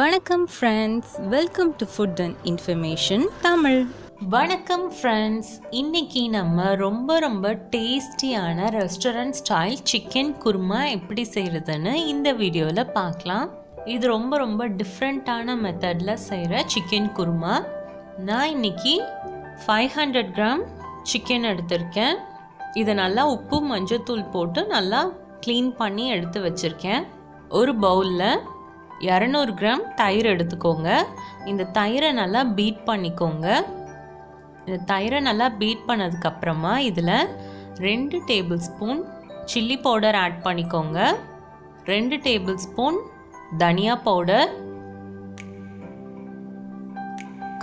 வணக்கம் friends, welcome to food and information Tamil. வணக்கம் friends, இன்றைக்கி நம்ம ரொம்ப டேஸ்டியான ரெஸ்டாரண்ட் ஸ்டைல் சிக்கன் குருமா எப்படி செய்கிறதுன்னு இந்த வீடியோவில் பார்க்கலாம். இது ரொம்ப டிஃப்ரெண்ட்டான மெத்தடில் செய்கிற சிக்கன் குருமா. நான் இன்றைக்கி 500 கிராம் சிக்கன் எடுத்திருக்கேன். இதை நல்லா உப்பு மஞ்சத்தூள் போட்டு நல்லா க்ளீன் பண்ணி எடுத்து வச்சுருக்கேன். ஒரு பவுலில் 200 கிராம் தயிர் எடுத்துக்கோங்க. இந்த தயிரை நல்லா பீட் பண்ணிக்கோங்க. இந்த தயிரை நல்லா பீட் பண்ணதுக்கப்புறமா இதில் 2 tablespoon chilli powder add பண்ணிக்கோங்க. 2 டேபிள் ஸ்பூன் தனியா பவுடர்,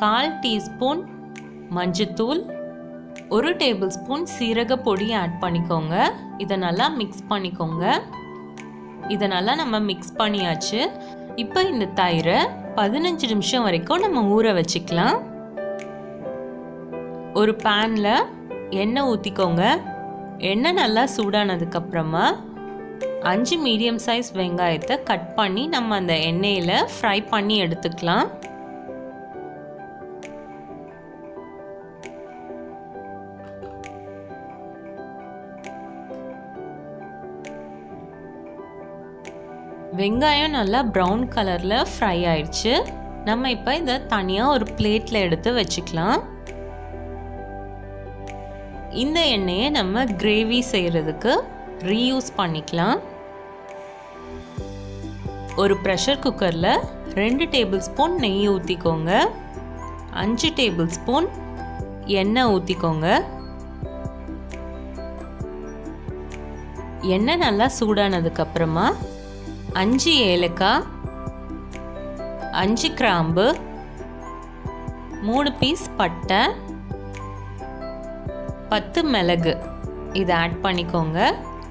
1/4 டீஸ்பூன் மஞ்சத்தூள், 1 டேபிள் ஸ்பூன் சீரக பொடி ஆட் பண்ணிக்கோங்க. இதை நல்லா மிக்ஸ் பண்ணிக்கோங்க. இதை நல்லா நம்ம மிக்ஸ் பண்ணியாச்சு. இப்போ இந்த தயிரை 15 நிமிஷம் வரைக்கும் நம்ம ஊற வச்சுக்கலாம். ஒரு பேனில் எண்ணெய் ஊற்றிக்கோங்க. எண்ணெய் நல்லா சூடானதுக்கப்புறமா 5 மீடியம் சைஸ் வெங்காயத்தை கட் பண்ணி நம்ம அந்த எண்ணெயில் ஃப்ரை பண்ணி எடுத்துக்கலாம். வெங்காயம் நல்லா ப்ரௌன் கலரில் ஃப்ரை ஆயிடுச்சு. நம்ம இப்போ இதை தனியாக ஒரு பிளேட்டில் எடுத்து வச்சுக்கலாம். இந்த எண்ணெயை நம்ம கிரேவி செய்கிறதுக்கு ரீயூஸ் பண்ணிக்கலாம். ஒரு ப்ரெஷர் குக்கரில் 2 டேபிள் ஸ்பூன் நெய் ஊற்றிக்கோங்க. 5 டேபிள் ஸ்பூன் எண்ணெய் ஊற்றிக்கோங்க. எண்ணெய் நல்லா சூடானதுக்கப்புறமா 5 ஏலக்காய், 5 கிராம்பு, 3 பீஸ் பட்டை, 10 மிளகு இதை ஆட் பண்ணிக்கோங்க.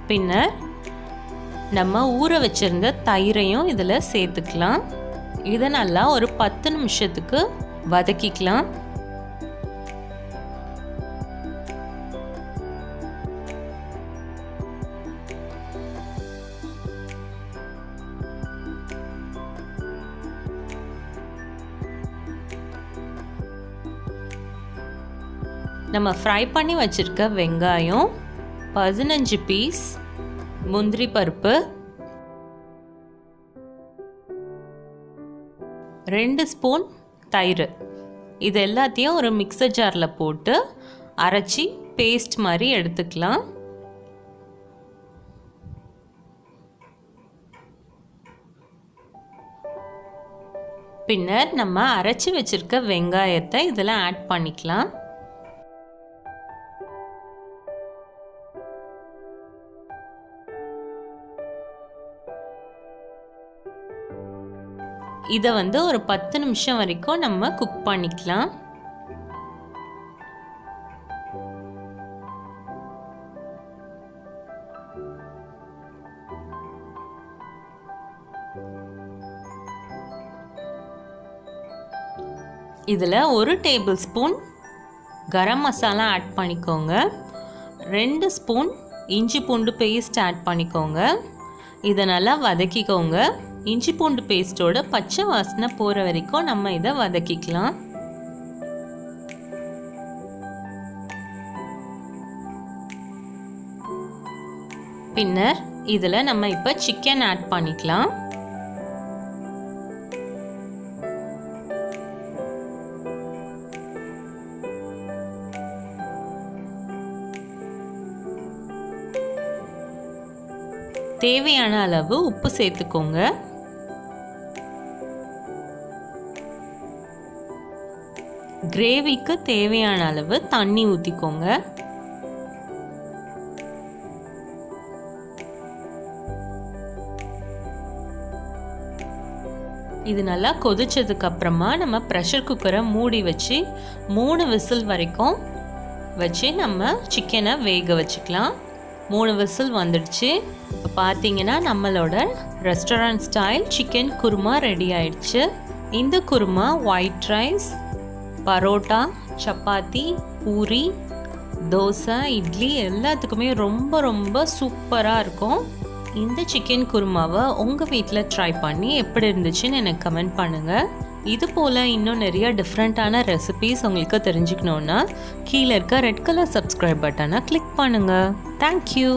பின்னர் நம்ம ஊற வச்சிருந்த தயிரையும் இதில் சேர்த்துக்கலாம். இதை நல்லா ஒரு 10 நிமிஷத்துக்கு வதக்கிக்கலாம். நம்ம ஃப்ரை பண்ணி வச்சுருக்க வெங்காயம், 15 பீஸ் முந்திரி பருப்பு, 2 ஸ்பூன் தயிர், இது எல்லாத்தையும் ஒரு மிக்சர் ஜாரில் போட்டு அரைச்சி பேஸ்ட் மாதிரி எடுத்துக்கலாம். பின்னர் நம்ம அரைச்சி வச்சுருக்க வெங்காயத்தை இதில் ஆட் பண்ணிக்கலாம். இதை ஒரு 10 நிமிஷம் வரைக்கும் நம்ம குக் பண்ணிக்கலாம். இதில் 1 table spoon garam masala add பண்ணிக்கோங்க. 2 ஸ்பூன் இஞ்சி பூண்டு பேஸ்ட் ஆட் பண்ணிக்கோங்க. இதை நல்லா வதக்கிக்கோங்க. இஞ்சி பூண்டு பேஸ்ட்டோட பச்சை வாசனை போகிற வரைக்கும் நம்ம இதை வதக்கிக்கலாம். பின்னர் இதில் நம்ம இப்போ சிக்கன் ஆட் பண்ணிக்கலாம். தேவையான அளவு உப்பு சேர்த்துக்கோங்க. கிரேவிக்கு தேவையான அளவு தண்ணி ஊற்றிக்கோங்க. இது நல்லா கொதிச்சதுக்கு அப்புறமா நம்ம ப்ரெஷர் குக்கரை மூடி வச்சு 3 விசில் வரைக்கும் வச்சு நம்ம சிக்கனை வேக வச்சுக்கலாம். 3 விசில் வந்துடுச்சு. இப்போ பார்த்தீங்கன்னா நம்மளோட restaurant style chicken kurma ready ஆயிடுச்சு. இந்த குருமா ஒயிட் ரைஸ், பரோட்டா, சப்பாத்தி, பூரி, தோசை, இட்லி எல்லாத்துக்குமே ரொம்ப சூப்பராக இருக்கும். இந்த சிக்கன் குருமாவை உங்கள் வீட்டில் ட்ரை பண்ணி எப்படி இருந்துச்சுன்னு எனக்கு கமெண்ட் பண்ணுங்கள். இது போல் இன்னும் நிறைய டிஃப்ரெண்ட்டான ரெசிபீஸ் உங்களுக்கு தெரிஞ்சுக்கணுன்னா கீழே இருக்க ரெட் கலர் சப்ஸ்கிரைப் பட்டனை கிளிக் பண்ணுங்கள். தேங்க்யூ.